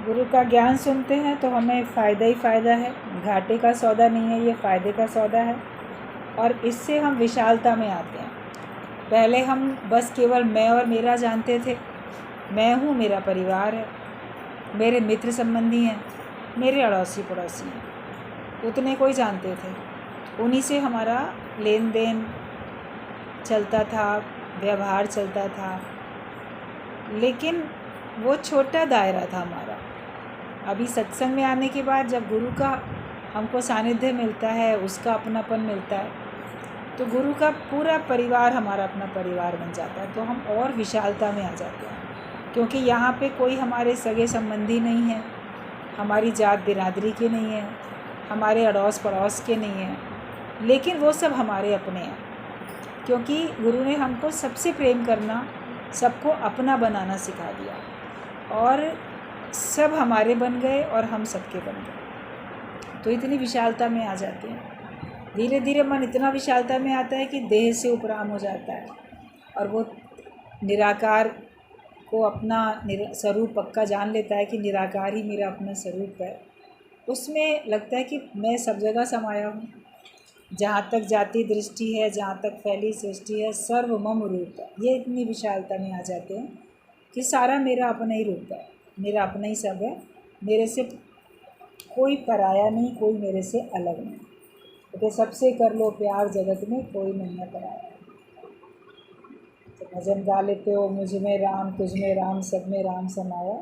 गुरु का ज्ञान सुनते हैं तो हमें फ़ायदा ही फ़ायदा है, घाटे का सौदा नहीं है, ये फ़ायदे का सौदा है। और इससे हम विशालता में आते हैं। पहले हम बस केवल मैं और मेरा जानते थे। मैं हूँ, मेरा परिवार है, मेरे मित्र संबंधी हैं, मेरे अड़ोसी पड़ोसी हैं, उतने कोई जानते थे। उन्हीं से हमारा लेन देन चलता था, व्यवहार चलता था, लेकिन वो छोटा दायरा था हमारा। अभी सत्संग में आने के बाद जब गुरु का हमको सानिध्य मिलता है, उसका अपनापन मिलता है, तो गुरु का पूरा परिवार हमारा अपना परिवार बन जाता है। तो हम और विशालता में आ जाते हैं, क्योंकि यहाँ पे कोई हमारे सगे संबंधी नहीं है, हमारी जात बिरादरी के नहीं है, हमारे अड़ोस पड़ोस के नहीं हैं, लेकिन वो सब हमारे अपने हैं। क्योंकि गुरु ने हमको सबसे प्रेम करना, सबको अपना बनाना सिखा दिया, और सब हमारे बन गए और हम सबके बन गए। तो इतनी विशालता में आ जाते हैं। धीरे धीरे मन इतना विशालता में आता है कि देह से उपराम हो जाता है, और वो निराकार को अपना स्वरूप पक्का जान लेता है कि निराकार ही मेरा अपना स्वरूप है। उसमें लगता है कि मैं सब जगह समाया हूँ। जहाँ तक जाति दृष्टि है, जहाँ तक फैली सृष्टि है, सर्व मम रूप है। ये इतनी विशालता में आ जाते हैं कि सारा मेरा अपना ही रूप है, मेरा अपना ही सब है, मेरे से कोई पराया नहीं, कोई मेरे से अलग नहीं। तो सबसे कर लो प्यार, जगत में कोई नहीं है पराया। तो भजन गा लेते हो, मुझ में राम, तुझ में राम, सब में राम समाया,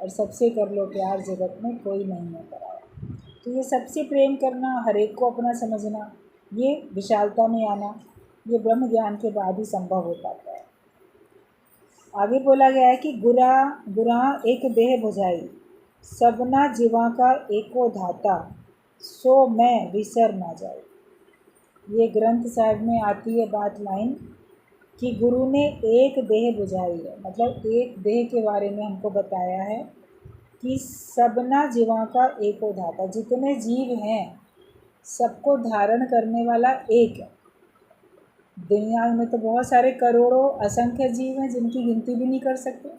और सबसे कर लो प्यार, जगत में कोई नहीं है पराया। तो ये सबसे प्रेम करना, हर एक को अपना समझना, ये विशालता में आना, ये ब्रह्म ज्ञान के बाद ही संभव हो पाता है। आगे बोला गया है कि गुरा गुरा एक देह बुझाई, सबना जीवा का एको धाता, सो मैं विसर ना जाए। ये ग्रंथ साहब में आती है बात लाइन कि गुरु ने एक देह बुझाई है, मतलब एक देह के बारे में हमको बताया है कि सबना जीवा का एको धाता, जितने जीव हैं सबको धारण करने वाला एक है। दुनिया में तो बहुत सारे करोड़ों असंख्य जीव हैं जिनकी गिनती भी नहीं कर सकते।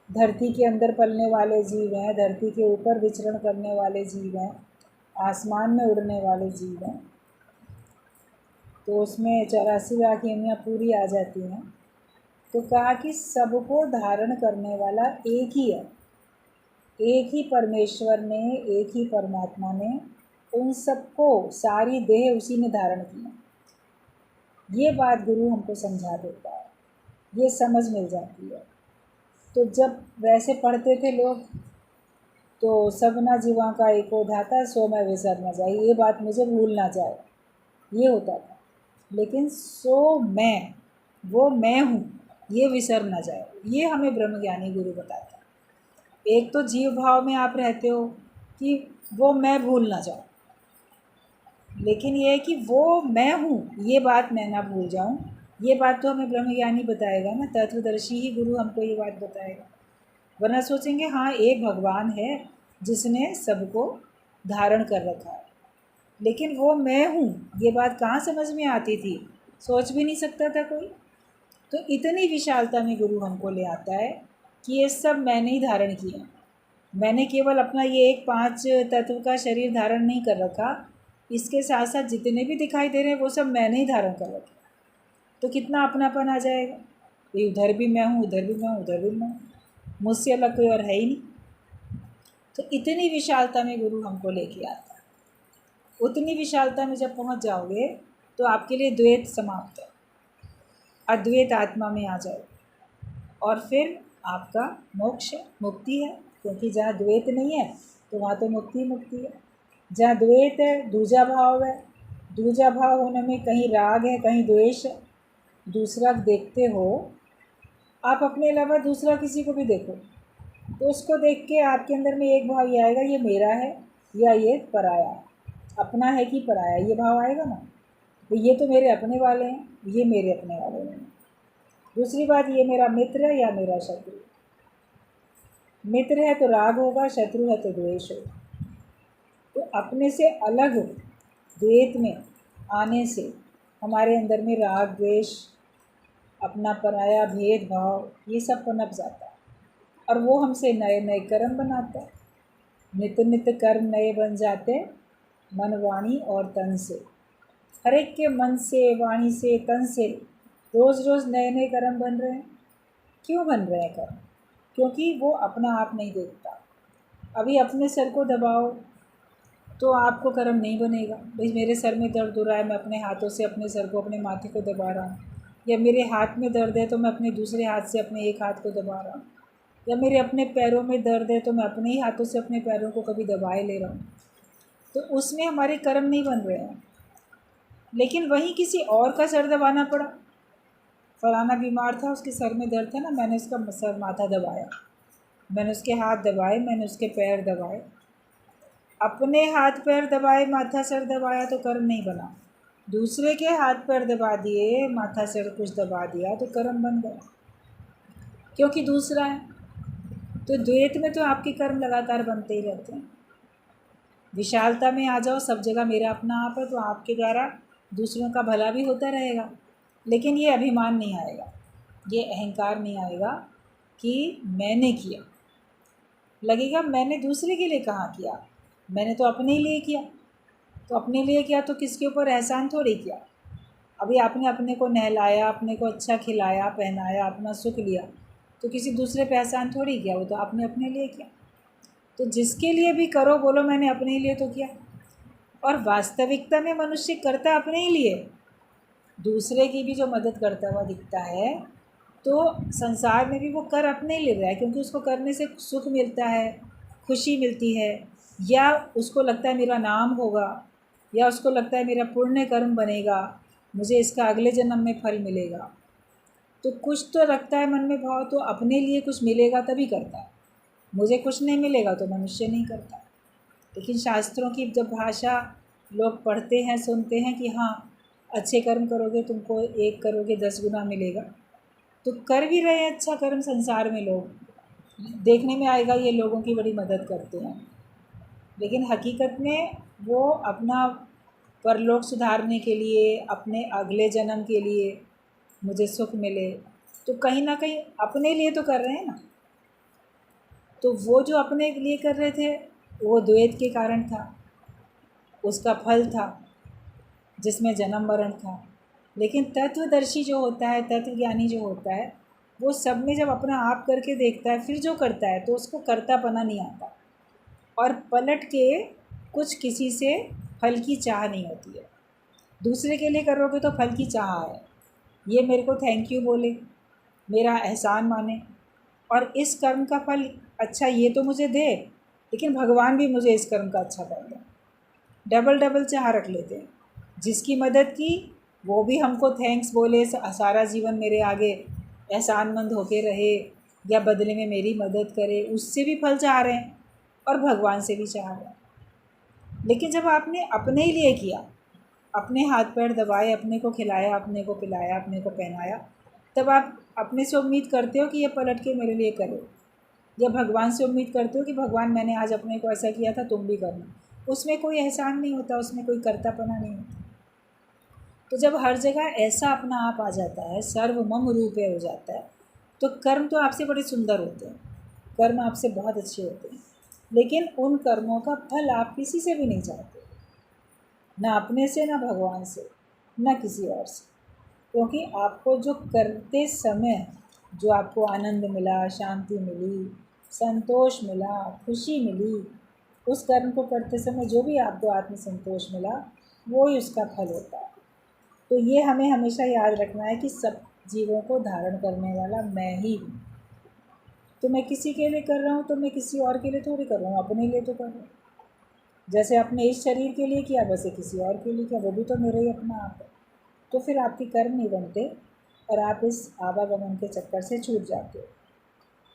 धरती के अंदर पलने वाले जीव हैं, धरती के ऊपर विचरण करने वाले जीव हैं, आसमान में उड़ने वाले जीव हैं। तो उसमें 84 लाख योनियाँ पूरी आ जाती हैं। तो कहा कि सबको धारण करने वाला एक ही है, एक ही परमेश्वर ने, एक ही परमात्मा ने उन सबको, सारी देह उसी ने धारण की। ये बात गुरु हमको समझा देता है, ये समझ मिल जाती है। तो जब वैसे पढ़ते थे लोग, तो सबना जीवा का एको धाता, सो मैं विसर न जाए, ये बात मुझे भूल ना जाए, ये होता था। लेकिन सो मैं, वो मैं हूँ, ये विसर न जाए, ये हमें ब्रह्मज्ञानी गुरु बताता है। एक तो जीव भाव में आप रहते हो कि वो मैं भूल ना जाऊँ, लेकिन ये है कि वो मैं हूँ, ये बात मैं ना भूल जाऊँ। ये बात तो हमें ब्रह्मज्ञानी बताएगा ना, तत्वदर्शी ही गुरु हमको ये बात बताएगा। वरना सोचेंगे हाँ एक भगवान है जिसने सबको धारण कर रखा है, लेकिन वो मैं हूँ ये बात कहाँ समझ में आती थी, सोच भी नहीं सकता था कोई। तो इतनी विशालता में गुरु हमको ले आता है कि ये सब मैंने ही धारण किया। मैंने केवल अपना ये एक 5 तत्व का शरीर धारण नहीं कर रखा, इसके साथ साथ जितने भी दिखाई दे रहे हैं वो सब मैंने ही धारण कर रखे। तो कितना अपनापन आ जाएगा, ये उधर भी मैं हूँ, उधर भी मैं हूँ, उधर भी मैं हूँ, मुझसे अलग कोई और है ही नहीं। तो इतनी विशालता में गुरु हमको लेके आता है। उतनी विशालता में जब पहुँच जाओगे तो आपके लिए द्वैत समाप्त है, अद्वैत आत्मा में आ जाओ, और फिर आपका मोक्ष, मुक्ति है। क्योंकि जहाँ द्वैत नहीं है तो वहाँ तो मुक्ति मुक्ति है। जहाँ द्वैत है, दूजा भाव है, दूजा भाव होने में कहीं राग है, कहीं द्वेष है। दूसरा देखते हो आप, अपने अलावा दूसरा किसी को भी देखो तो उसको देख के आपके अंदर में एक भाव ये आएगा, ये मेरा है या ये पराया, अपना है कि पराया, ये भाव आएगा ना। तो ये तो मेरे अपने वाले हैं, ये मेरे अपने वाले नहीं। दूसरी बात, ये मेरा मित्र है या मेरा शत्रु। मित्र है तो राग होगा, शत्रु है तो द्वेष होगा। तो अपने से अलग द्वैत में आने से हमारे अंदर में राग द्वेष, अपना पराया, भेदभाव, ये सब पनप जाता है। और वो हमसे नए नए कर्म बनाता है। नित्य नित्य कर्म नए बन जाते मन वाणी और तन से। हर एक के मन से, वाणी से, तन से रोज़ रोज़ नए नए कर्म बन रहे हैं। क्यों बन रहे हैं कर्म? क्योंकि वो अपना आप नहीं देखता। अभी अपने सर को दबाओ तो आपको कर्म नहीं बनेगा। भाई मेरे सर में दर्द हो रहा है, मैं अपने हाथों से अपने सर को, अपने माथे को दबा रहा हूँ, या मेरे हाथ में दर्द है तो मैं अपने दूसरे हाथ से अपने एक हाथ को दबा रहा हूँ, या मेरे अपने पैरों में दर्द है तो मैं अपने ही हाथों से अपने पैरों को कभी दबाए ले रहा हूँ। तो उसमें हमारे कर्म नहीं बन रहे हैं। लेकिन वहीं किसी और का सर दबाना पड़ा। फलाना बीमार था, उसके सर में दर्द था ना, मैंने उसका सर माथा दबाया, मैंने उसके हाथ दबाए, मैंने उसके पैर दबाए। अपने हाथ पैर दबाए, माथा सर दबाया तो कर्म नहीं बना। दूसरे के हाथ पैर दबा दिए, माथा सर कुछ दबा दिया तो कर्म बन गया, क्योंकि दूसरा है। तो द्वैत में तो आपके कर्म लगातार बनते ही रहते हैं। विशालता में आ जाओ, सब जगह मेरा अपना आप है, तो आपके द्वारा दूसरों का भला भी होता रहेगा। लेकिन ये अभिमान नहीं आएगा, ये अहंकार नहीं आएगा कि मैंने किया। लगेगा मैंने दूसरे के लिए कहाँ किया, मैंने तो अपने लिए किया। तो अपने लिए किया तो किसके ऊपर एहसान थोड़ी किया। अभी आपने अपने को नहलाया, अपने को अच्छा खिलाया पहनाया, अपना सुख लिया, तो किसी दूसरे पे एहसान थोड़ी किया, वो तो आपने अपने लिए किया। तो जिसके लिए भी करो, बोलो मैंने अपने लिए तो किया। और वास्तविकता में मनुष्य करता अपने ही लिए, दूसरे की भी जो मदद करता हुआ दिखता है तो संसार में भी वो कर अपने लिए रहा है, क्योंकि उसको करने से सुख मिलता है, खुशी मिलती है, या उसको लगता है मेरा नाम होगा, या उसको लगता है मेरा पुण्य कर्म बनेगा, मुझे इसका अगले जन्म में फल मिलेगा। तो कुछ तो रखता है मन में भाव, तो अपने लिए कुछ मिलेगा तभी करता है। मुझे कुछ नहीं मिलेगा तो मनुष्य नहीं करता। लेकिन शास्त्रों की जब भाषा लोग पढ़ते हैं, सुनते हैं कि हाँ अच्छे कर्म करोगे तुमको 1 करोगे 10 गुना मिलेगा, तो कर भी रहे हैं अच्छा कर्म संसार में। लोग देखने में आएगा ये लोगों की बड़ी मदद करते हैं, लेकिन हकीकत में वो अपना परलोक सुधारने के लिए, अपने अगले जन्म के लिए, मुझे सुख मिले, तो कहीं ना कहीं अपने लिए तो कर रहे हैं ना। तो वो जो अपने लिए कर रहे थे वो द्वैत के कारण था, उसका फल था जिसमें जन्म मरण था। लेकिन तत्वदर्शी जो होता है, तत्वज्ञानी जो होता है, वो सब में जब अपना आप करके देखता है, फिर जो करता है तो उसको कर्तापना नहीं आता, और पलट के कुछ किसी से फल की चाह नहीं होती है। दूसरे के लिए करोगे तो फल की चाह है, ये मेरे को थैंक यू बोले, मेरा एहसान माने, और इस कर्म का फल अच्छा ये तो मुझे दे, लेकिन भगवान भी मुझे इस कर्म का अच्छा कर दे। डबल डबल चाह रख लेते हैं। जिसकी मदद की वो भी हमको थैंक्स बोले, सारा जीवन मेरे आगे एहसानमंद होके रहे, या बदले में मेरी मदद करे, उससे भी फल चाह रहे हैं और भगवान से भी चाह रहे हैं। लेकिन जब आपने अपने ही लिए किया, अपने हाथ पैर दबाए, अपने को खिलाया, अपने को पिलाया, अपने को पहनाया, तब आप अपने से उम्मीद करते हो कि ये पलट के मेरे लिए करे, या भगवान से उम्मीद करते हो कि भगवान मैंने आज अपने को ऐसा किया था तुम भी करना। उसमें कोई एहसान नहीं होता, उसमें कोई कर्तापना नहीं होता। तो जब हर जगह ऐसा अपना आप आ जाता है, सर्वमम रूपे हो जाता है, तो कर्म तो आपसे बड़े सुंदर होते हैं, कर्म आपसे बहुत अच्छे होते हैं। लेकिन उन कर्मों का फल आप किसी से भी नहीं चाहते, ना अपने से, ना भगवान से, ना किसी और से। क्योंकि आपको जो करते समय जो आपको आनंद मिला, शांति मिली, संतोष मिला, खुशी मिली, उस कर्म को करते समय जो भी आपको आत्म संतोष मिला, वो ही उसका फल होता है। तो ये हमें हमेशा याद रखना है कि सब जीवों को धारण करने वाला मैं ही हूँ। तो मैं किसी के लिए कर रहा हूँ तो मैं किसी और के लिए थोड़ी कर रहा हूँ, अपने लिए तो कर रहा हूँ। जैसे अपने इस शरीर के लिए किया, वैसे किसी और के लिए किया, वो भी तो मेरा ही अपना आप है। तो फिर आपके कर्म नहीं बनते और आप इस आवागमन के चक्कर से छूट जाते हो।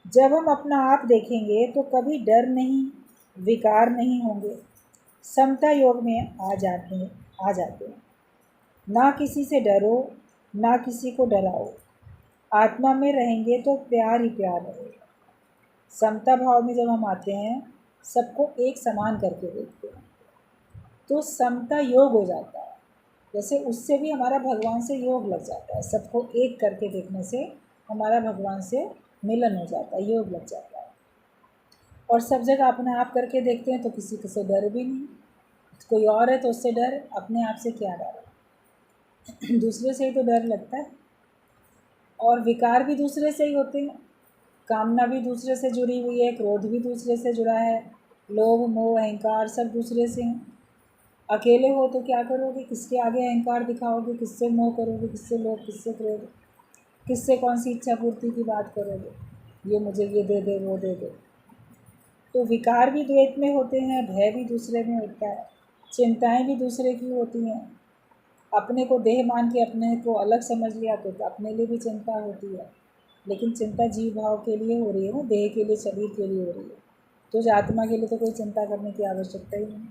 जब हम अपना आप देखेंगे तो कभी डर नहीं, विकार नहीं होंगे, समता योग में आ जाते हैं। ना किसी से डरो, ना किसी को डराओ, आत्मा में रहेंगे तो प्यार ही प्यार रहेगा। समता भाव में जब हम आते हैं, सबको एक समान करके देखते हैं, तो समता योग हो जाता है। जैसे उससे भी हमारा भगवान से योग लग जाता है, सबको एक करके देखने से हमारा भगवान से मिलन हो जाता है, योग लग जाता है। और सब जगह अपने आप करके देखते हैं तो किसी से डर भी नहीं। कोई और है तो उससे डर, अपने आप से क्या डर दूसरे से ही तो डर लगता है। और विकार भी दूसरे से ही होते हैं। कामना भी दूसरे से जुड़ी हुई है, क्रोध भी दूसरे से जुड़ा है, लोभ मोह अहंकार सब दूसरे से हैं। अकेले हो तो क्या करोगे, किसके आगे अहंकार दिखाओगे, किससे मोह करोगे, किससे लोभ, किससे क्रोध, किससे कौन सी इच्छा पूर्ति की बात करोगे, ये मुझे ये दे दे वो दे दे। तो विकार भी द्वैत में होते हैं, भय भी दूसरे में होता है, चिंताएं भी दूसरे की होती हैं। अपने को देह मान के अपने को अलग समझ लिया तो अपने लिए भी चिंता होती है, लेकिन चिंता जीव भाव के लिए हो रही है ना, देह के लिए, शरीर के लिए हो रही है। तो जो आत्मा के लिए तो कोई चिंता करने की आवश्यकता ही नहीं।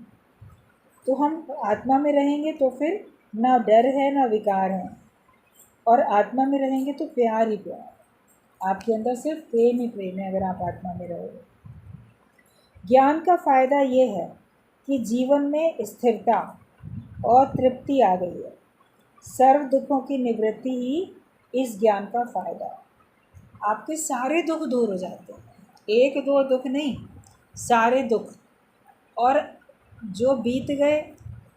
तो हम आत्मा में रहेंगे तो फिर ना डर है ना विकार है, और आत्मा में रहेंगे तो प्यार ही प्यार, आपके अंदर सिर्फ प्रेम ही प्रेम है अगर आप आत्मा में रहोगे। ज्ञान का फ़ायदा ये है कि जीवन में स्थिरता और तृप्ति आ गई है। सर्व दुखों की निवृत्ति ही इस ज्ञान का फ़ायदा है। आपके सारे दुख दूर हो जाते हैं, एक दो दुख नहीं, सारे दुख। और जो बीत गए,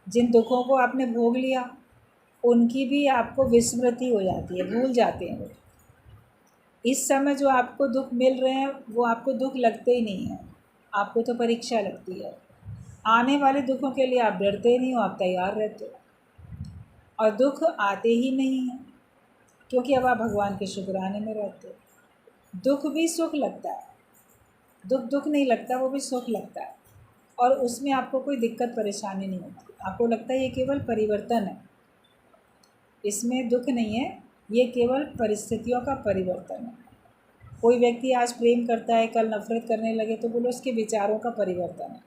जिन दुखों को आपने भोग लिया, उनकी भी आपको विस्मृति हो जाती है, भूल जाते हैं वो। इस समय जो आपको दुख मिल रहे हैं वो आपको दुख लगते ही नहीं हैं, आपको तो परीक्षा लगती है। आने वाले दुखों के लिए आप डरते नहीं हो, आप तैयार रहते हो, और दुख आते ही नहीं हैं क्योंकि अब आप भगवान के शुक्राने में रहते हो। दुख भी सुख लगता है, दुख दुख नहीं लगता, वो भी सुख लगता है, और उसमें आपको कोई दिक्कत परेशानी नहीं होती। आपको लगता है ये केवल परिवर्तन है, इसमें दुख नहीं है, ये केवल परिस्थितियों का परिवर्तन है। कोई व्यक्ति आज प्रेम करता है, कल नफरत करने लगे तो बोलो उसके विचारों का परिवर्तन है,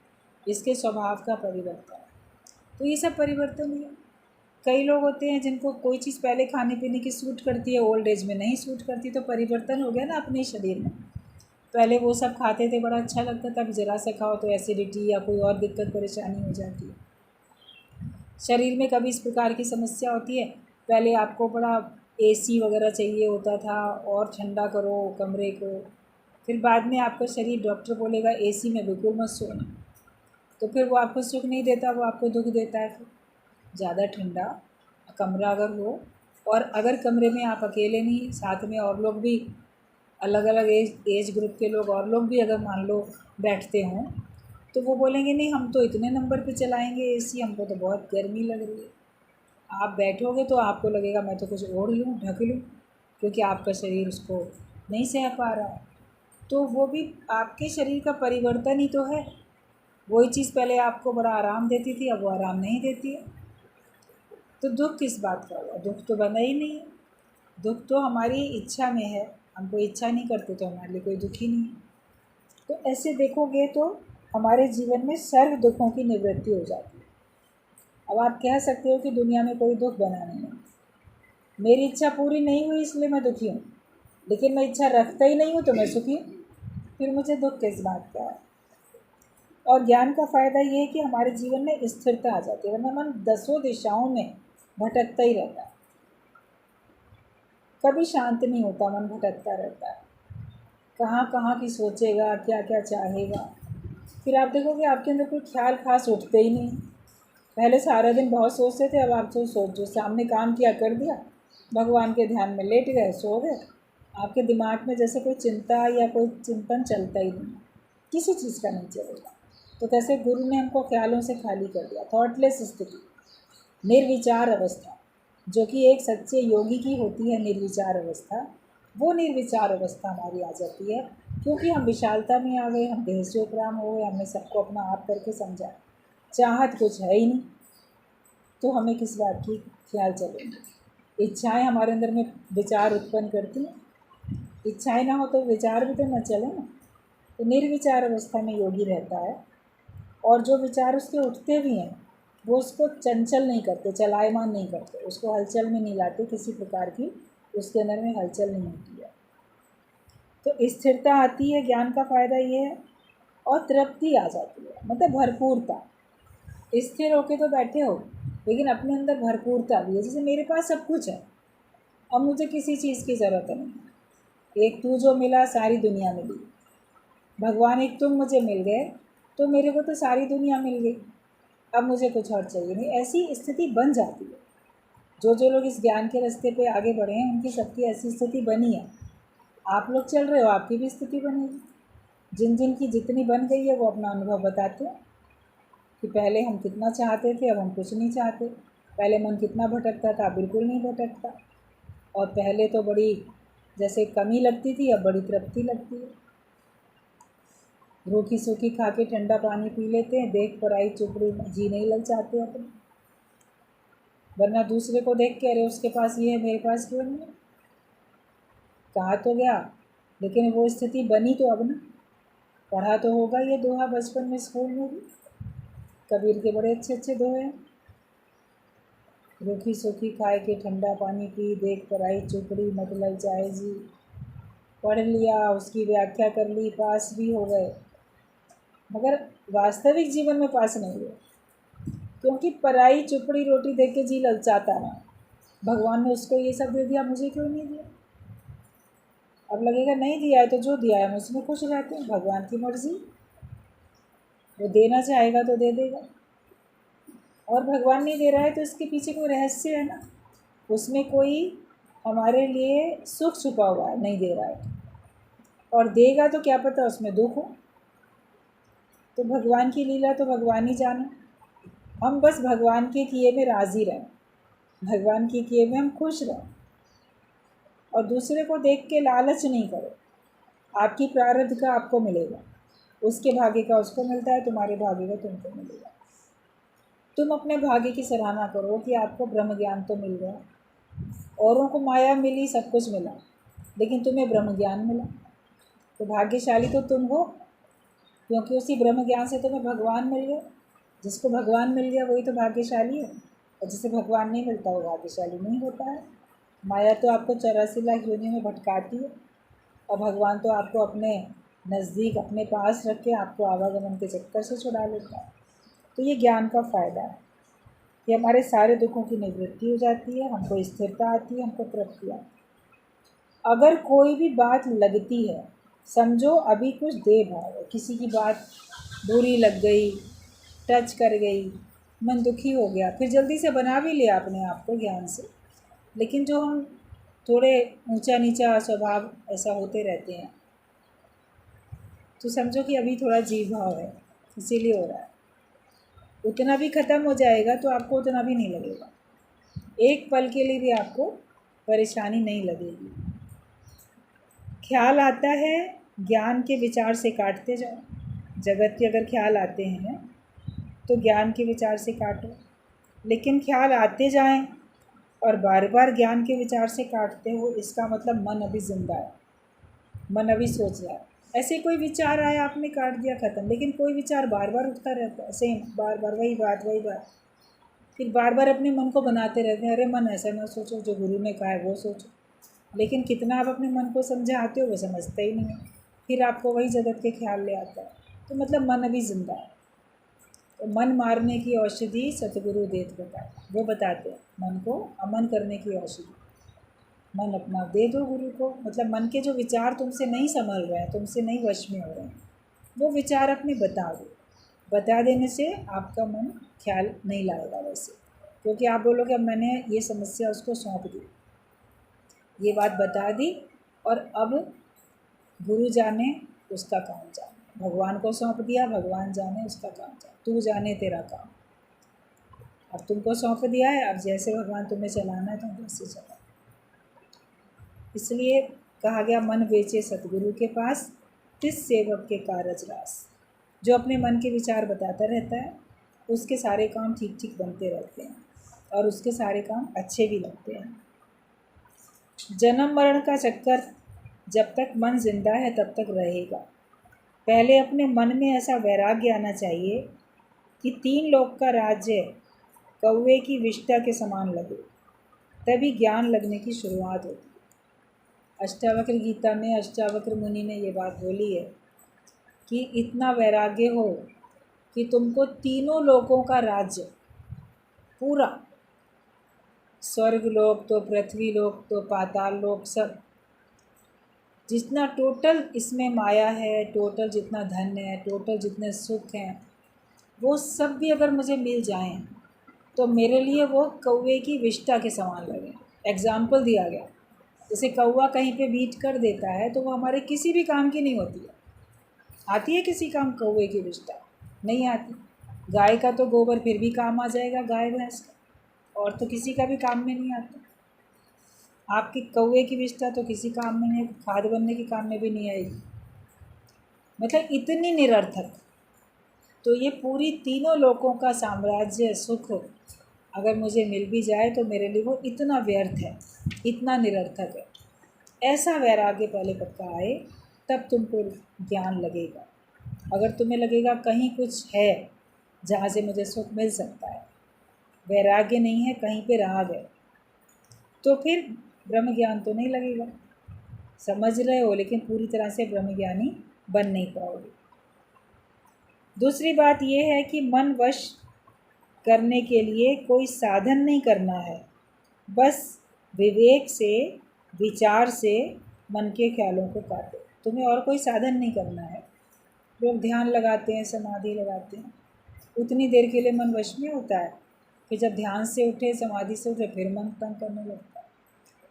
इसके स्वभाव का परिवर्तन है। तो ये सब परिवर्तन ही है। कई लोग होते हैं जिनको कोई चीज़ पहले खाने पीने की सूट करती है, ओल्ड एज में नहीं सूट करती, तो परिवर्तन हो गया ना अपने शरीर में। पहले वो सब खाते थे, बड़ा अच्छा लगता था, अब ज़रा सा खाओ तो एसिडिटी या कोई और दिक्कत परेशानी हो जाती है। शरीर में कभी इस प्रकार की समस्या होती है, पहले आपको बड़ा एसी वगैरह चाहिए होता था और ठंडा करो कमरे को, फिर बाद में आपका शरीर, डॉक्टर बोलेगा एसी में बिल्कुल मत सोना, तो फिर वो आपको सुख नहीं देता, वो आपको दुख देता है। फिर ज़्यादा ठंडा कमरा अगर हो, और अगर कमरे में आप अकेले नहीं, साथ में और लोग भी, अलग अलग एज ग्रुप के लोग और लोग भी अगर मान लो बैठते हों, तो वो बोलेंगे नहीं हम तो इतने नंबर पे चलाएंगे एसी, हमको तो बहुत गर्मी लग रही है। आप बैठोगे तो आपको लगेगा मैं तो कुछ ओढ़ लूँ, ढक लूँ, क्योंकि आपका शरीर उसको नहीं सह पा रहा है। तो वो भी आपके शरीर का परिवर्तन ही तो है। वही चीज़ पहले आपको बड़ा आराम देती थी, अब वो आराम नहीं देती है। तो दुख किस बात का हुआ, दुख तो बना ही नहीं है। दुख तो हमारी इच्छा में है, हम कोई इच्छा नहीं करते तो हमारे लिए कोई दुख ही नहीं है। तो ऐसे देखोगे तो हमारे जीवन में सर्व दुखों की निवृत्ति हो जाती है। अब आप कह सकते हो कि दुनिया में कोई दुख बना नहीं है, मेरी इच्छा पूरी नहीं हुई इसलिए मैं दुखी हूँ, लेकिन मैं इच्छा रखता ही नहीं हूँ तो मैं सुखी हूँ, फिर मुझे दुख किस बात का है। और ज्ञान का फ़ायदा ये है कि हमारे जीवन में स्थिरता आ जाती है, वरना मन दसों दिशाओं में भटकता ही रहता है, कभी शांत नहीं होता, मन भटकता रहता है, कहाँ कहाँ की सोचेगा, क्या क्या चाहेगा। फिर आप देखोगे आपके अंदर कोई ख्याल खास उठते ही नहीं। पहले सारा दिन बहुत सोचते थे, अब आप तो सोचो, सामने काम किया कर दिया, भगवान के ध्यान में लेट गए, सो गए, आपके दिमाग में जैसे कोई चिंता या कोई चिंतन चलता ही नहीं, किसी चीज़ का नहीं चलेगा। तो कैसे गुरु ने हमको ख्यालों से खाली कर दिया, थॉटलेस स्थिति, निर्विचार अवस्था, जो कि एक सच्चे योगी की होती है निर्विचार अवस्था। वो निर्विचार अवस्था हमारी आ जाती है क्योंकि हम विशालता में आ गए, हम देह से उपराम हो गए, हमने सबको अपना आप करके समझा, चाहत कुछ है ही नहीं, तो हमें किस बात की ख्याल चलेंगे। इच्छाएं हमारे अंदर में विचार उत्पन्न करती हैं, इच्छाएं ना हो तो विचार भी तो न चले ना। तो निर्विचार अवस्था में योगी रहता है, और जो विचार उसके उठते भी हैं वो उसको चंचल नहीं करते, चलायमान नहीं करते, उसको हलचल में नहीं लाते, किसी प्रकार की उसके अंदर में हलचल नहीं होती है। तो स्थिरता आती है, ज्ञान का फ़ायदा ये है, और तृप्ति आ जाती है, मतलब भरपूरता। स्थिर होके तो बैठे हो लेकिन अपने अंदर भरपूरता भी है, जैसे मेरे पास सब कुछ है, अब मुझे किसी चीज़ की ज़रूरत नहीं, एक तू जो मिला सारी दुनिया मिली, भगवान एक तुम मुझे मिल गए तो मेरे को तो सारी दुनिया मिल गई, अब मुझे कुछ और चाहिए नहीं, ऐसी स्थिति बन जाती है। जो जो लोग इस ज्ञान के रास्ते पे आगे बढ़े हैं उनकी सबकी ऐसी स्थिति बनी है। आप लोग चल रहे हो, आपकी भी स्थिति बनेगी। जिन जिन की जितनी बन गई है वो अपना अनुभव बताते हैं कि पहले हम कितना चाहते थे, अब हम कुछ नहीं चाहते। पहले मन कितना भटकता था, बिल्कुल नहीं भटकता। और पहले तो बड़ी जैसे कमी लगती थी, अब बड़ी तृप्ति लगती है। रूखी सूखी खा के ठंडा पानी पी लेते हैं, देख पर आई चुपड़ी जी नहीं ललचाते अपने। वरना दूसरे को देख के अरे उसके पास ये है, मेरे पास क्यों नहीं है। कहा तो गया, लेकिन वो स्थिति बनी तो अब ना। पढ़ा तो होगा ये दोहा बचपन में स्कूल में भी, कबीर के बड़े अच्छे अच्छे दोहे हैं। रूखी सूखी खाए के ठंडा पानी पी, देख पर आई चुपड़ी मत ललचाए जी। पढ़ लिया, उसकी व्याख्या कर ली, पास भी हो गए, मगर वास्तविक जीवन में पास नहीं हुए, क्योंकि पराई चुपड़ी रोटी देख के जी ललचाता रहा। भगवान ने उसको ये सब दे दिया, मुझे क्यों नहीं दिया। अब लगेगा नहीं दिया है तो जो दिया है हम उसमें खुश रहते हैं, भगवान की मर्जी। वो देना चाहेगा तो दे देगा, और भगवान नहीं दे रहा है तो इसके पीछे कोई रहस्य है ना, उसमें कोई हमारे लिए सुख छुपा हुआ है, नहीं दे रहा है। और देगा तो क्या पता उसमें दुख हो। तो भगवान की लीला तो भगवान ही जाने। हम बस भगवान के किए में राज़ी रहें, भगवान के किए में हम खुश रहें, और दूसरे को देख के लालच नहीं करो। आपकी प्रारब्ध का आपको मिलेगा, उसके भाग्य का उसको मिलता है, तुम्हारे भाग्य का तुमको मिलेगा। तुम अपने भाग्य की सराहना करो कि आपको ब्रह्म ज्ञान तो मिल गया। औरों को माया मिली, सब कुछ मिला, लेकिन तुम्हें ब्रह्म ज्ञान मिला, तो भाग्यशाली तो तुम हो, क्योंकि उसी ब्रह्म ज्ञान से तुम्हें भगवान मिल गया। जिसको भगवान मिल गया वही तो भाग्यशाली है, और जिसे भगवान नहीं मिलता वो भाग्यशाली नहीं होता है। माया तो आपको 84 लाख योनि में भटकाती है, और भगवान तो आपको अपने नज़दीक अपने पास रख के आपको आवागमन के चक्कर से छुड़ा लेता है। तो ये ज्ञान का फ़ायदा है कि हमारे सारे दुखों की निवृत्ति हो जाती है, हमको स्थिरता आती है, हमको तृप्ति आती है। अगर कोई भी बात लगती है, समझो अभी कुछ दे भाव है, किसी की बात बुरी लग गई, टच कर गई, मन दुखी हो गया, फिर जल्दी से बना भी लिया अपने आप को ज्ञान से। लेकिन जो हम थोड़े ऊंचा नीचा स्वभाव ऐसा होते रहते हैं, तो समझो कि अभी थोड़ा जीव भाव है, इसीलिए हो रहा है। उतना भी ख़त्म हो जाएगा तो आपको उतना भी नहीं लगेगा, एक पल के लिए भी आपको परेशानी नहीं लगेगी। ख्याल आता है, ज्ञान के विचार से काटते जाओ। जगत के अगर ख्याल आते हैं तो ज्ञान के विचार से काटो, लेकिन ख्याल आते जाएं और बार बार ज्ञान के विचार से काटते हो, इसका मतलब मन अभी ज़िंदा है, मन अभी सोच रहा है। ऐसे कोई विचार आया, आपने काट दिया, ख़त्म। लेकिन कोई विचार बार बार उठता रहता है, सेम बार बार वही बात वही बात। फिर बार बार अपने मन को बनाते रहते हैं, अरे मन ऐसा ना सोचो, जो गुरु ने कहा है वो सोचो। लेकिन कितना आप अपने मन को समझाते हो वो समझते ही नहीं है, फिर आपको वही जगत के ख्याल ले आता है। तो मतलब मन अभी ज़िंदा है। तो मन मारने की औषधि सतगुरु देत बताए, वो बताते हैं मन को अमन करने की औषधि। मन अपना दे दो गुरु को, मतलब मन के जो विचार तुमसे नहीं संभल रहे हैं, तुमसे नहीं वश में हो रहे हैं, वो विचार अपने बता दो। बता देने से आपका मन ख्याल नहीं लाएगा वैसे, क्योंकि आप बोलोगे अब मैंने ये समस्या उसको सौंप दी, ये बात बता दी, और अब गुरु जाने उसका काम जाने, भगवान को सौंप दिया, भगवान जाने उसका काम जाने, तू जाने तेरा काम। अब तुमको सौंप दिया है, अब जैसे भगवान तुम्हें चलाना है तुम वैसे चलाओ। इसलिए कहा गया मन बेचे सतगुरु के पास, तिस सेवक के कारज रास। जो अपने मन के विचार बताता रहता है उसके सारे काम ठीक ठीक बनते रहते हैं, और उसके सारे काम अच्छे भी लगते हैं। जन्म मरण का चक्कर जब तक मन जिंदा है तब तक रहेगा। पहले अपने मन में ऐसा वैराग्य आना चाहिए कि 3 लोक का राज्य कौवे की विष्ठा के समान लगे, तभी ज्ञान लगने की शुरुआत होती है। अष्टावक्र गीता में अष्टावक्र मुनि ने ये बात बोली है कि इतना वैराग्य हो कि तुमको तीनों लोकों का राज्य, पूरा स्वर्ग लोक तो पृथ्वी लोक तो पाताल लोक सब, जितना टोटल इसमें माया है, टोटल जितना धन है, टोटल जितने सुख हैं, वो सब भी अगर मुझे मिल जाएं तो मेरे लिए वो कौवे की विष्ठा के समान लगे। एग्ज़ाम्पल दिया गया, जैसे कौवा कहीं पे बीट कर देता है तो वो हमारे किसी भी काम की नहीं होती है। आती है किसी काम कौवे की विष्ठा? नहीं आती। गाय का तो गोबर फिर भी काम आ जाएगा, गाय भैंस का, और तो किसी का भी काम में नहीं आता। आपकी कौवे की विष्ठा तो किसी काम में नहीं, खाद बनने के काम में भी नहीं आएगी। मतलब इतनी निरर्थक। तो ये पूरी तीनों लोकों का साम्राज्य सुख अगर मुझे मिल भी जाए तो मेरे लिए वो इतना व्यर्थ है, इतना निरर्थक है। ऐसा वैराग्य पहले पक्का आए, तब तुमको ज्ञान लगेगा। अगर तुम्हें लगेगा कहीं कुछ है जहाँ से मुझे सुख मिल सकता है, वैराग्य नहीं है, कहीं पे राग है, तो फिर ब्रह्म ज्ञान तो नहीं लगेगा। समझ रहे हो, लेकिन पूरी तरह से ब्रह्म ज्ञानी बन नहीं पाओगे। दूसरी बात यह है कि मन वश करने के लिए कोई साधन नहीं करना है, बस विवेक से, विचार से मन के ख्यालों को काटो। तुम्हें और कोई साधन नहीं करना है। लोग ध्यान लगाते हैं, समाधि लगाते हैं, उतनी देर के लिए मन वश में होता है, फिर जब ध्यान से उठे, समाधि से उठे, फिर मन तंग करने लगता है।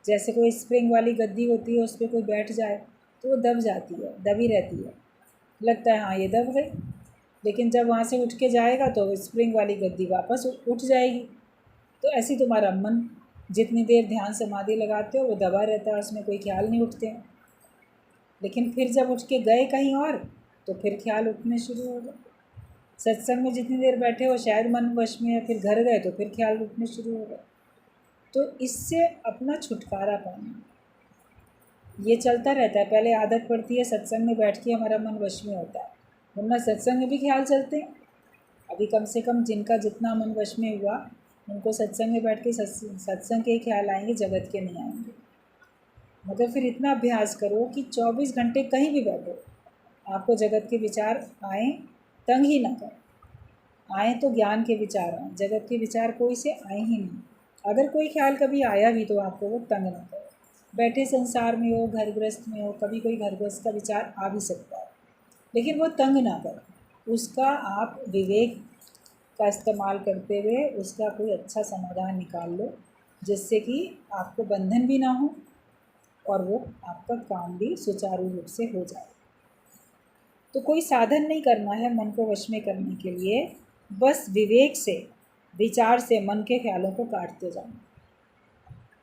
जैसे कोई स्प्रिंग वाली गद्दी होती है, उस पर कोई बैठ जाए तो वो दब जाती है, दबी रहती है, लगता है हाँ ये दब गई, लेकिन जब वहाँ से उठ के जाएगा तो स्प्रिंग वाली गद्दी वापस उठ जाएगी। तो ऐसी तुम्हारा मन, जितनी देर ध्यान समाधि लगाते हो वो दबा रहता है, उसमें कोई ख्याल नहीं उठते हैं। लेकिन फिर जब उठ के गए कहीं और तो फिर ख्याल उठने शुरू हो गए। सत्संग में जितनी देर बैठे हो शायद मन वश में है, फिर घर गए तो फिर ख्याल उठने शुरू हो गए। तो इससे अपना छुटकारा पाना, ये चलता रहता है। पहले आदत पड़ती है, सत्संग में बैठ के हमारा मन वश में होता है, वरना सत्संग में भी ख्याल चलते हैं। अभी कम से कम जिनका जितना मन वश में हुआ, उनको सत्संग में बैठ के सत्संग के ही ख्याल आएंगे, जगत के नहीं आएंगे। मगर फिर इतना अभ्यास करो कि 24 घंटे कहीं भी बैठो, आपको जगत के विचार आए, तंग ही ना करें। आए तो ज्ञान के विचार आए, जगत के विचार कोई से आए ही नहीं। अगर कोई ख्याल कभी आया भी तो आपको वो तंग ना करे। बैठे संसार में हो, घर गृहस्थ में हो, कभी कोई घर गृहस्थ का विचार आ भी सकता है, लेकिन वो तंग ना करे। उसका आप विवेक का इस्तेमाल करते हुए उसका कोई अच्छा समाधान निकाल लो, जिससे कि आपको बंधन भी ना हो और वो आपका काम भी सुचारू रूप से हो जाए। तो कोई साधन नहीं करना है मन को वश में करने के लिए, बस विवेक से, विचार से मन के ख्यालों को काटते जाओ।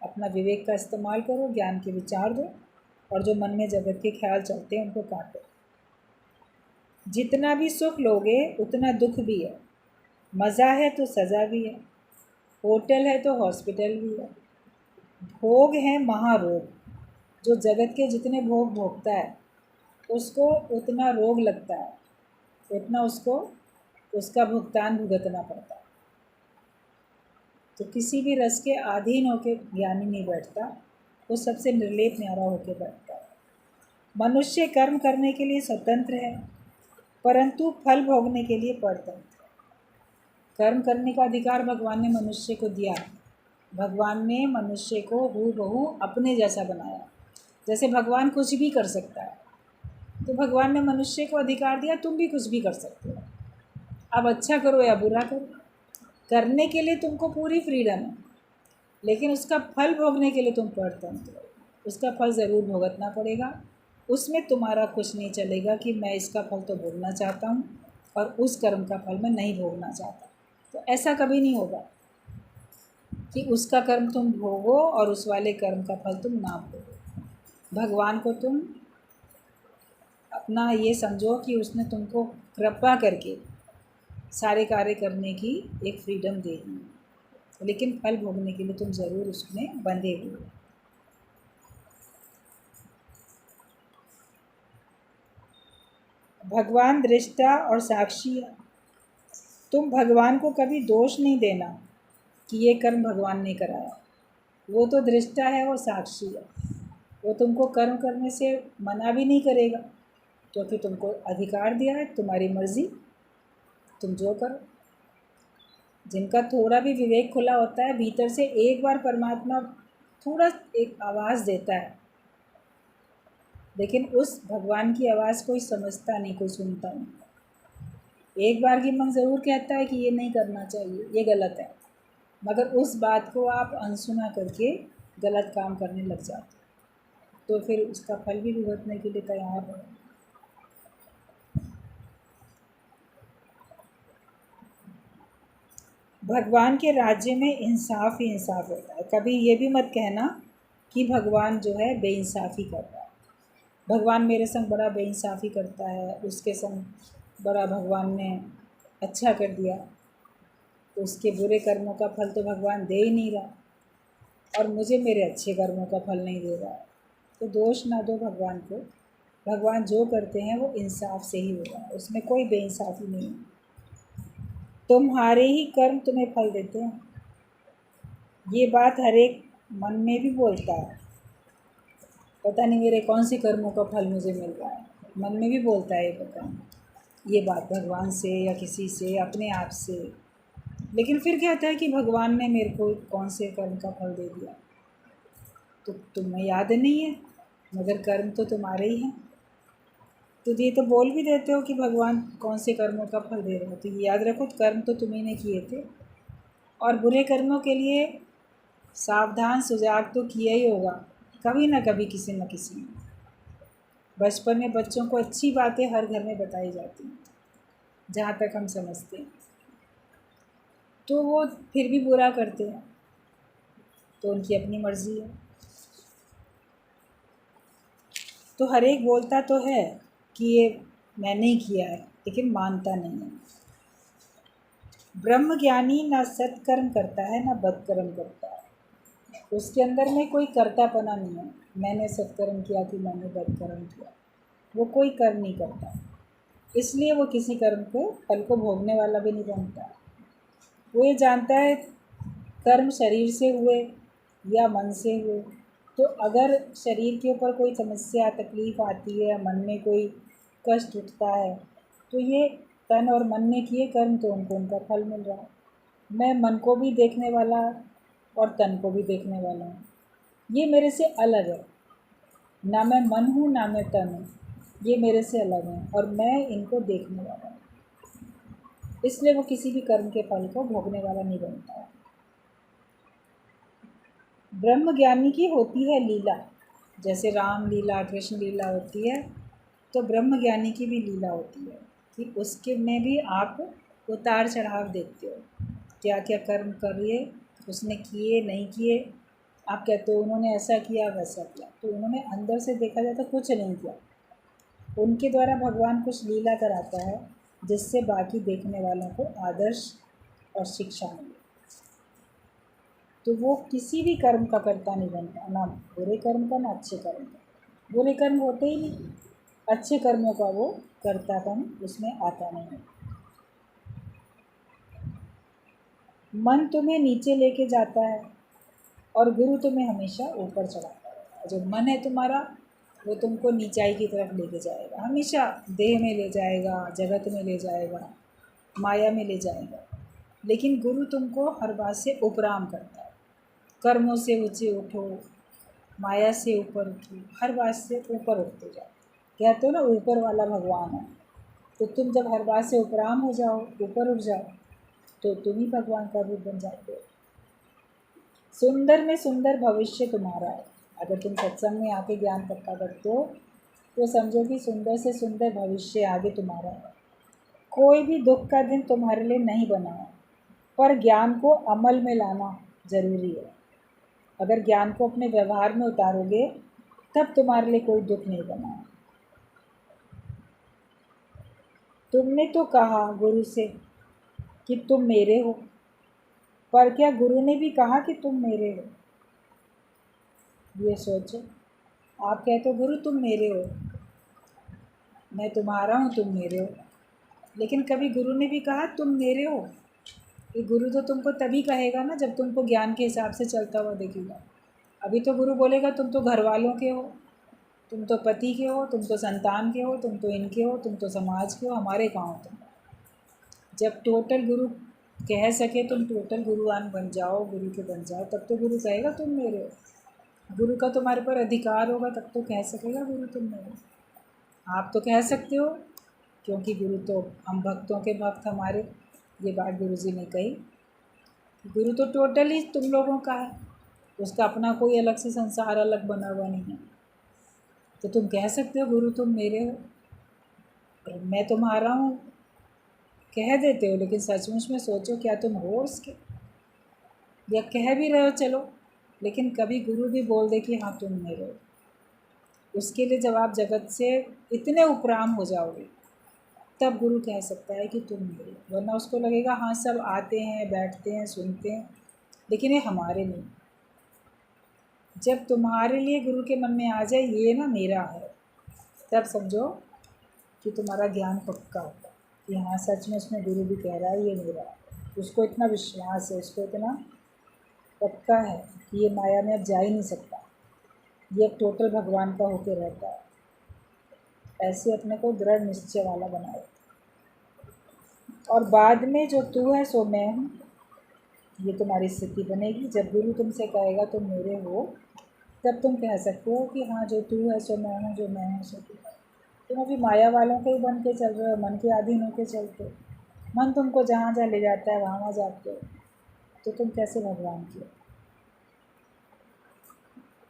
अपना विवेक का इस्तेमाल करो, ज्ञान के विचार दो, और जो मन में जगत के ख्याल चलते हैं उनको काटो। जितना भी सुख लोगे उतना दुख भी है, मज़ा है तो सज़ा भी है, होटल है तो हॉस्पिटल भी है, भोग है महारोग। जो जगत के जितने भोग भोगता है उसको उतना रोग लगता है, उतना उसको उसका भुगतान भुगतना पड़ता है। तो किसी भी रस के अधीन होकर ज्ञानी नहीं बैठता, वो सबसे निर्लेप न्यारा होकर बैठता है। मनुष्य कर्म करने के लिए स्वतंत्र है, परंतु फल भोगने के लिए परतंत्र। कर्म करने का अधिकार भगवान ने मनुष्य को दिया। भगवान ने मनुष्य को हूबहू अपने जैसा बनाया। जैसे भगवान कुछ भी कर सकता है, तो भगवान ने मनुष्य को अधिकार दिया, तुम भी कुछ भी कर सकते हो। अब अच्छा करो या बुरा करो, करने के लिए तुमको पूरी फ्रीडम है, लेकिन उसका फल भोगने के लिए तुम परतंत्र हो। उसका फल ज़रूर भुगतना पड़ेगा। उसमें तुम्हारा कुछ नहीं चलेगा कि मैं इसका फल तो भोगना चाहता हूँ और उस कर्म का फल मैं नहीं भोगना चाहता। तो ऐसा कभी नहीं होगा कि उसका कर्म तुम भोगो और उस वाले कर्म का फल तुम ना भोगो। भगवान को तुम अपना ये समझो कि उसने तुमको कृपा करके सारे कार्य करने की एक फ्रीडम दे दी, लेकिन फल भोगने के लिए तुम ज़रूर उसमें बंधे हुए हो। भगवान दृष्टा और साक्षी है। तुम भगवान को कभी दोष नहीं देना कि ये कर्म भगवान ने कराया। वो तो दृष्टा है, वो साक्षी है। वो तुमको कर्म करने से मना भी नहीं करेगा, क्योंकि तुमको अधिकार दिया है, तुम्हारी मर्ज़ी, तुम जो करो। जिनका थोड़ा भी विवेक खुला होता है, भीतर से एक बार परमात्मा थोड़ा एक आवाज़ देता है लेकिन उस भगवान की आवाज़ कोई समझता नहीं, कोई सुनता नहीं। एक बार की मन ज़रूर कहता है कि ये नहीं करना चाहिए, ये गलत है, मगर उस बात को आप अनसुना करके गलत काम करने लग जाते, तो फिर उसका फल भी भुगतने के लिए तैयार हो। भगवान के राज्य में इंसाफ ही इंसाफ होता है। कभी ये भी मत कहना कि भगवान जो है बेइंसाफ़ी कर रहा है। भगवान मेरे संग बड़ा बेइंसाफ़ी करता है, उसके संग बड़ा भगवान ने अच्छा कर दिया, तो उसके बुरे कर्मों का फल तो भगवान दे ही नहीं रहा, और मुझे मेरे अच्छे कर्मों का फल नहीं दे रहा है। तो दोष ना दो भगवान को। भगवान जो करते हैं वो इंसाफ से ही होगा, उसमें कोई बेइंसाफ़ी नहीं है। तुम्हारे ही कर्म तुम्हें फल देते हैं, ये बात हर एक मन में भी बोलता है। पता नहीं मेरे कौन से कर्मों का फल मुझे मिल रहा है, मन में भी बोलता है ये, पता नहीं ये बात भगवान से या किसी से, अपने आप से। लेकिन फिर कहता है कि भगवान ने मेरे को कौन से कर्म का फल दे दिया, तो तुम्हें याद नहीं है, मगर कर्म तो तुम्हारे ही हैं। तो ये तो बोल भी देते हो कि भगवान कौन से कर्मों का फल दे रहे हो, तो ये याद रखो कर्म तो तुम्ही ने किए थे, और बुरे कर्मों के लिए सावधान सुजाग तो किया ही होगा कभी ना कभी, किसी न किसी ने। बचपन में बच्चों को अच्छी बातें हर घर में बताई जाती हैं, जहाँ तक हम समझते हैं, तो वो फिर भी बुरा करते हैं, तो उनकी अपनी मर्ज़ी है। तो हर एक बोलता तो है कि ये मैंने ही किया है, लेकिन मानता नहीं है। ब्रह्म ज्ञानी ना सत्कर्म करता है ना बदकर्म करता है, उसके अंदर में कोई कर्तापना नहीं है, मैंने सत्कर्म किया कि मैंने बदकर्म किया, वो कोई कर्म नहीं करता, इसलिए वो किसी कर्म को फल को भोगने वाला भी नहीं बनता। वो ये जानता है कर्म शरीर से हुए या मन से हुए, तो अगर शरीर के ऊपर कोई समस्या तकलीफ़ आती है या मन में कोई कष्ट उठता है, तो ये तन और मन ने किए कर्म, तो उनको उनका फल मिल रहा है। मैं मन को भी देखने वाला और तन को भी देखने वाला हूँ, ये मेरे से अलग है, ना मैं मन हूँ ना मैं तन हूँ, ये मेरे से अलग हैं और मैं इनको देखने वाला हूँ, इसलिए वो किसी भी कर्म के फल को भोगने वाला नहीं बनता है। ब्रह्म ज्ञानी की होती है लीला, जैसे राम लीला कृष्ण लीला होती है, तो ब्रह्म ज्ञानी की भी लीला होती है कि उसके में भी आप उतार चढ़ाव देखते हो, क्या क्या कर्म करिए, उसने किए नहीं किए, आप कहते हो उन्होंने ऐसा किया वैसा किया, तो उन्होंने अंदर से देखा जाए तो कुछ नहीं किया, उनके द्वारा भगवान कुछ लीला कराता है जिससे बाकी देखने वालों को आदर्श और शिक्षा मिले। तो वो किसी भी कर्म का कर्ता नहीं बनता, ना बुरे कर्म का ना अच्छे कर्म का। बुरे कर्म होते ही नहीं, अच्छे कर्मों का वो कर्तापन उसमें आता नहीं। मन तुम्हें नीचे लेके जाता है और गुरु तुम्हें हमेशा ऊपर चढ़ाता है। जो मन है तुम्हारा वो तुमको नीचाई की तरफ लेके जाएगा, हमेशा देह में ले जाएगा, जगत में ले जाएगा, माया में ले जाएगा। लेकिन गुरु तुमको हर बात से उपराम करता है, कर्मों से ऊँचे उठो, माया से ऊपर उठो, हर बात से ऊपर उठते जाओ। कहते हो ना ऊपर वाला भगवान है, तो तुम जब हर बात से उपराम हो जाओ, ऊपर उठ जाओ, तो तुम ही भगवान का रूप बन जाते हो। सुंदर में सुंदर भविष्य तुम्हारा है। अगर तुम सत्संग में आके ज्ञान पक्का करते हो तो समझो कि सुंदर से सुंदर भविष्य आगे तुम्हारा है। कोई भी दुख का दिन तुम्हारे लिए नहीं बना है, पर ज्ञान को अमल में लाना ज़रूरी है। अगर ज्ञान को अपने व्यवहार में उतारोगे तब तुम्हारे लिए कोई दुख नहीं बना है। तुमने तो कहा गुरु से कि तुम मेरे हो, पर क्या गुरु ने भी कहा कि तुम मेरे हो? ये सोचो। आप कहते हो गुरु तुम मेरे हो, मैं तुम्हारा हूँ, तुम मेरे हो, लेकिन कभी गुरु ने भी कहा तुम मेरे हो? ये गुरु तो तुमको तभी कहेगा ना जब तुमको ज्ञान के हिसाब से चलता हुआ देखेगा। अभी तो गुरु बोलेगा तुम तो घर वालों के हो, तुम तो पति के हो, तुम तो संतान के हो, तुम तो इनके हो, तुम तो समाज के हो, हमारे कहाँ हो तुम? जब टोटल गुरु कह सके तुम टोटल गुरुवान बन जाओ, गुरु के बन जाओ, तब तो गुरु कहेगा तुम मेरे हो। गुरु का तुम्हारे पर अधिकार होगा तब तो कह सकेगा गुरु तुम मेरे। आप तो कह सकते हो, क्योंकि गुरु तो हम भक्तों के भक्त हमारे, ये बात गुरु जी ने कही। गुरु तो टोटल ही तुम लोगों का है, उसका अपना कोई अलग से संसार अलग बना हुआ नहीं है। तो तुम कह सकते हो गुरु तुम मेरे हो, और मैं तुम्हारा हूँ कह देते हो, लेकिन सचमुच में सोचो क्या तुम हो उसके? या कह भी रहे हो चलो, लेकिन कभी गुरु भी बोल दे कि हाँ तुम मेरे हो, उसके लिए जब आप जगत से इतने उपराम हो जाओगे तब गुरु कह सकता है कि तुम मेरे हो। वरना उसको लगेगा हाँ सब आते हैं बैठते हैं सुनते हैं, लेकिन ये हमारे नहीं। जब तुम्हारे लिए गुरु के मन में आ जाए ये ना मेरा है, तब समझो कि तुम्हारा ज्ञान पक्का होगा कि हाँ सच में उसमें गुरु भी कह रहा है ये मेरा है। उसको इतना विश्वास है, उसको इतना पक्का है कि ये माया में अब जा ही नहीं सकता, ये टोटल भगवान का होके रहता है। ऐसे अपने को दृढ़ निश्चय वाला बनाए, और बाद में जो तू है सो मैं हूँ, ये तुम्हारी स्थिति बनेगी। जब गुरु तुमसे कहेगा तुम मेरे हो, तब तुम कह सकते हो कि हाँ जो तू है सो मैं हूँ, जो मैं हूँ सो तू है। तुम अभी माया वालों के ही बन के चल रहे हो, मन के अधीन होके चलते हो। मन तुमको जहाँ जहाँ ले जाता है वहाँ वहाँ जाते हो, तो तुम कैसे भगवान के हो?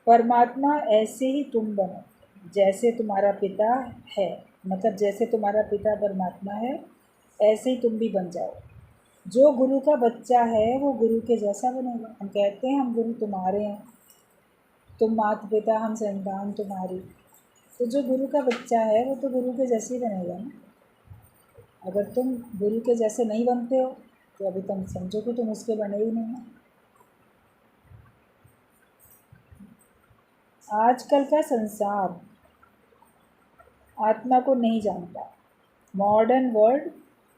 परमात्मा ऐसे ही तुम बनो जैसे तुम्हारा पिता है, मतलब जैसे तुम्हारा पिता परमात्मा है ऐसे ही तुम भी बन जाओ। जो गुरु का बच्चा है वो गुरु के जैसा बनेगा। हम कहते हैं हम गुरु तुम्हारे हैं, तुम माता पिता हम संतान तुम्हारी, तो जो गुरु का बच्चा है वो तो गुरु के जैसे ही बनेगा ना। अगर तुम गुरु के जैसे नहीं बनते हो तो अभी तुम समझो कि तुम उसके बने ही नहीं हो। आजकल का संसार आत्मा को नहीं जानता। Modern world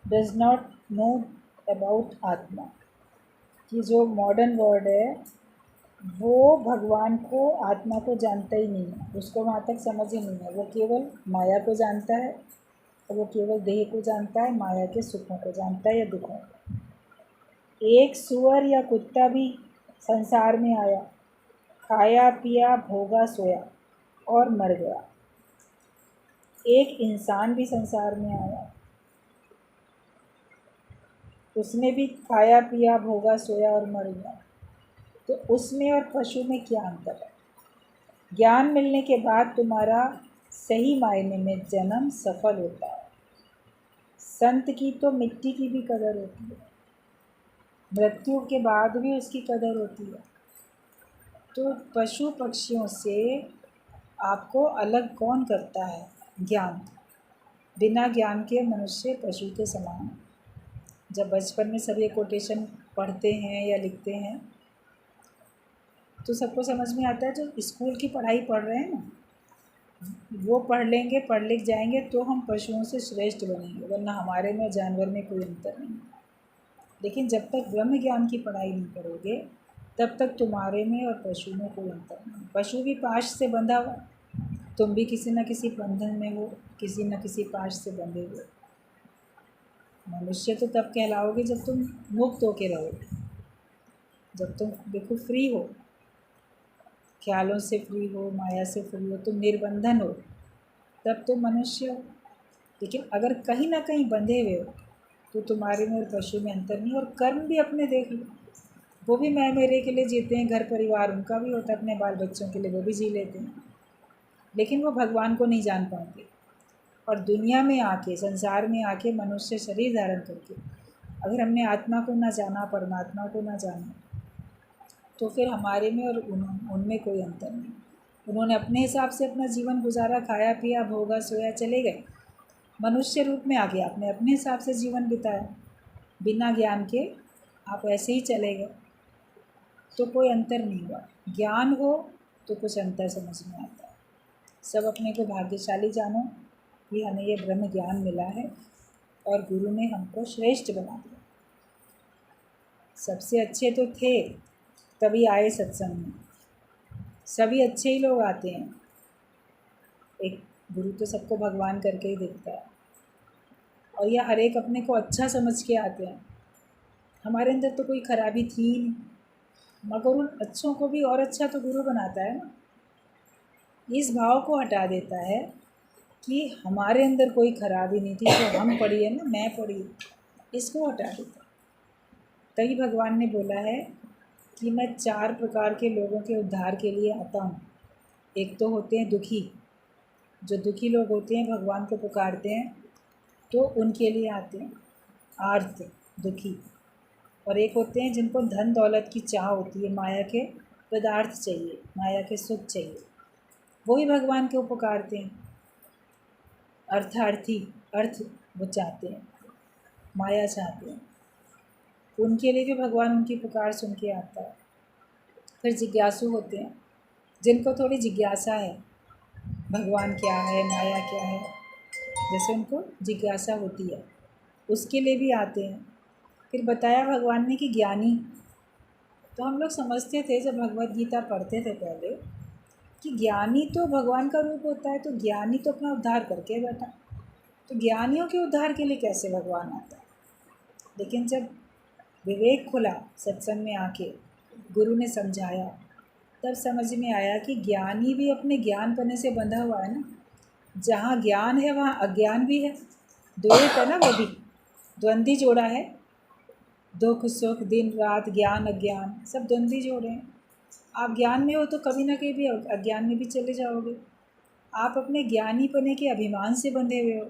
does not know about आत्मा। कि जो मॉडर्न वर्ल्ड है वो भगवान को आत्मा को जानता ही नहीं है, उसको वहाँ तक समझ ही नहीं है। वो केवल माया को जानता है, और वो केवल देह को जानता है, माया के सुखों को जानता है या दुखों को। एक सुअर या कुत्ता भी संसार में आया, खाया पिया भोगा सोया और मर गया। एक इंसान भी संसार में आया, उसने भी खाया पिया भोगा सोया और मर गया। तो उसमें और पशु में क्या अंतर है? ज्ञान मिलने के बाद तुम्हारा सही मायने में जन्म सफल होता है। संत की तो मिट्टी की भी कदर होती है, मृत्यु के बाद भी उसकी कदर होती है। तो पशु पक्षियों से आपको अलग कौन करता है? ज्ञान। बिना ज्ञान के मनुष्य पशु के समान है। जब बचपन में सब ये कोटेशन पढ़ते हैं या लिखते हैं तो सबको समझ में आता है। जो स्कूल की पढ़ाई पढ़ रहे हैं ना, वो पढ़ लेंगे, पढ़ लिख जाएंगे तो हम पशुओं से श्रेष्ठ बनेंगे, वरना हमारे में जानवर में कोई अंतर नहीं है। लेकिन जब तक ब्रह्म ज्ञान की पढ़ाई नहीं करोगे तब तक तुम्हारे में और पशु में कोई अंतर नहीं। पशु भी पाश से बंधा हुआ, तुम भी किसी न किसी बंधन में हो, किसी न किसी पाश से बंधे हुए। मनुष्य तो तब कहलाओगे जब तुम मुक्त होके रहोगे, जब तुम बिल्कुल फ्री हो, ख्यालों से फ्री हो, माया से फ्री हो, तुम निर्बंधन हो, तब तुम मनुष्य हो। लेकिन अगर कहीं ना कहीं बंधे हुए हो तो तुम्हारे में और पशु में अंतर नहीं। और कर्म भी अपने देख लो, वो भी मैं मेरे के लिए जीते हैं, घर परिवार उनका भी होता है, अपने बाल बच्चों के लिए वो भी जी लेते हैं, लेकिन वो भगवान को नहीं जान पाते। और दुनिया में आके, संसार में आके मनुष्य शरीर धारण करके अगर हमने आत्मा को ना जाना, परमात्मा को ना जाना, तो फिर हमारे में और उनमें कोई अंतर नहीं। उन्होंने अपने हिसाब से अपना जीवन गुजारा, खाया पिया भोगा सोया चले गए। मनुष्य रूप में आ गया, आपने अपने हिसाब से जीवन बिताया, बिना ज्ञान के आप ऐसे ही चले गए, तो कोई अंतर नहीं हुआ। ज्ञान हो तो कुछ अंतर समझ में आता है। सब अपने को भाग्यशाली जानो कि हमें ये ब्रह्म ज्ञान मिला है और गुरु ने हमको श्रेष्ठ बना दिया। सबसे अच्छे तो थे तभी आए सत्संग में, सभी अच्छे ही लोग आते हैं। एक गुरु तो सबको भगवान करके ही दिखता है, और यह हर एक अपने को अच्छा समझ के आते हैं। हमारे अंदर तो कोई खराबी थी नहीं, मगर उन अच्छों को भी और अच्छा तो गुरु बनाता है ना। इस भाव को हटा देता है कि हमारे अंदर कोई खराबी नहीं थी, तो हम पढ़ी है ना, मैं पढ़ी, इसको हटा देता है। तभी भगवान ने बोला है कि मैं 4 प्रकार के लोगों के उद्धार के लिए आता हूँ। एक तो होते हैं दुखी, जो दुखी लोग होते हैं भगवान को पुकारते हैं तो उनके लिए आते हैं, आर्त दुखी। और एक होते हैं जिनको धन दौलत की चाह होती है, माया के पदार्थ चाहिए, माया के सुख चाहिए, वो भी भगवान को पुकारते हैं। अर्थार्थी, अर्थ वो चाहते हैं, माया चाहते हैं, उनके लिए भी भगवान उनकी पुकार सुन के आता है। फिर जिज्ञासु होते हैं, जिनको थोड़ी जिज्ञासा है, भगवान क्या है, माया क्या है, जैसे उनको जिज्ञासा होती है, उसके लिए भी आते हैं। फिर बताया भगवान ने कि ज्ञानी, तो हम लोग समझते थे जब भगवत गीता पढ़ते थे पहले कि ज्ञानी तो भगवान का रूप होता है, तो ज्ञानी तो अपना उद्धार करके बैठा, तो ज्ञानियों के उद्धार के लिए कैसे भगवान आता है। लेकिन जब विवेक खुला सत्संग में आके, गुरु ने समझाया, तब समझ में आया कि ज्ञानी भी अपने ज्ञान पने से बंधा हुआ है ना। जहाँ ज्ञान है वहाँ अज्ञान भी है, द्वैत है ना, वो भी द्वंद्वी जोड़ा है, दुख सुख दिन रात ज्ञान अज्ञान सब द्वंद्वी जोड़े हैं। आप ज्ञान में हो तो कभी ना कभी भी अज्ञान में भी चले जाओगे। आप अपने ज्ञानी पने के अभिमान से बंधे हुए हो,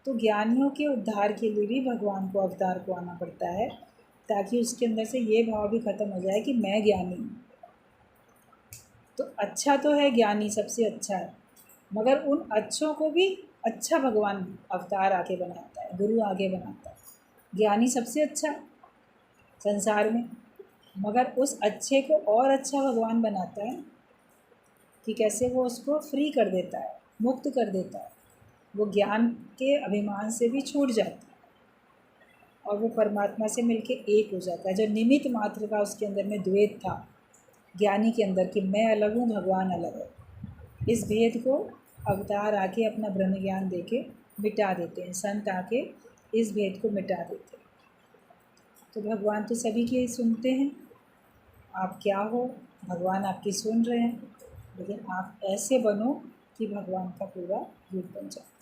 तो ज्ञानियों के उद्धार के लिए भी भगवान को अवतार को आना पड़ता है, ताकि उसके अंदर से ये भाव भी ख़त्म हो जाए कि मैं ज्ञानी हूँ। तो अच्छा तो है ज्ञानी, सबसे अच्छा है, मगर उन अच्छों को भी अच्छा भगवान अवतार आके बनाता है, गुरु आगे बनाता है। ज्ञानी सबसे अच्छा संसार में, मगर उस अच्छे को और अच्छा भगवान बनाता है कि कैसे वो उसको फ्री कर देता है, मुक्त कर देता है, वो ज्ञान के अभिमान से भी छूट जाता है और वो परमात्मा से मिलके एक हो जाता है। जो निमित्त मात्र का उसके अंदर में द्वैत था ज्ञानी के अंदर कि मैं अलग हूँ भगवान अलग है, इस भेद को अवतार आके अपना ब्रह्म ज्ञान देके मिटा देते हैं, संत आके इस भेद को मिटा देते हैं। तो भगवान तो सभी की सुनते हैं, आप क्या हो, भगवान आपकी सुन रहे हैं, लेकिन आप ऐसे बनो कि भगवान का पूरा रूप बन जाए।